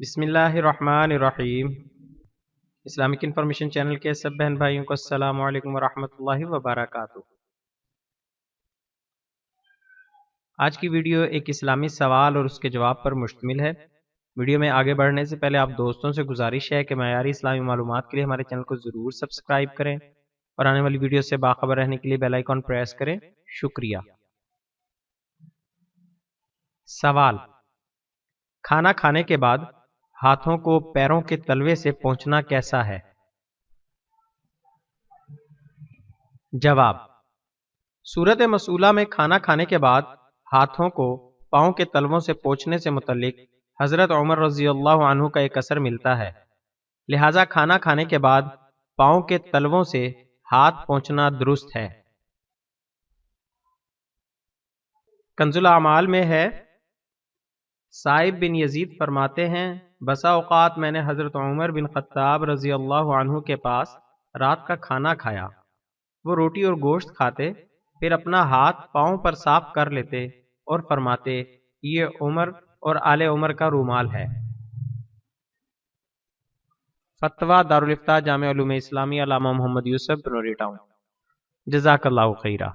बिस्मिल्लाहिर्रहमानिर्रहीम। Islamic information channel के सब बहन भाइयों को अस्सलामु अलैकुम वरहमतुल्लाहि वबरकातुहू। आज की वीडियो एक इस्लामी सवाल और उसके जवाब पर मुश्तमिल है। वीडियो में आगे बढ़ने से पहले आप दोस्तों से गुजारिश है कि मयारी इस्लामी मालूमात के लिए हमारे चैनल को ज़रूर सब्सक्राइब करें और आने वाली वीडियो से बाखबर रहने के लिए बेल आइकॉन प्रेस करें। शुक्रिया। सवाल: खाना खाने के बाद हाथों को पैरों के तलवे से पोंछना कैसा है? जवाब: सूरत मसूला में खाना खाने के बाद हाथों को पाँव के तलवों से पोंछने से मुतल्लिक हजरत उमर रज़ी अल्लाह अन्हु का एक असर मिलता है। लिहाजा खाना खाने के बाद पाँव के तलवों से हाथ पोंछना दुरुस्त है। कंजुल आमाल में है, साइब बिन यजीद फरमाते हैं, बसा औकात मैंने हजरत उमर बिन खत्ताब रज़ी अल्लाह अन्हु के पास रात का खाना खाया। वो रोटी और गोश्त खाते, फिर अपना हाथ पाँव पर साफ कर लेते और फरमाते, ये उमर और आले उमर का रूमाल है। फतवा दारुल इफ्ता जामे उलूम इस्लामी अल्लामा मोहम्मद यूसुफ नूरी टाउन। जज़ाकल्लाहु खैरा।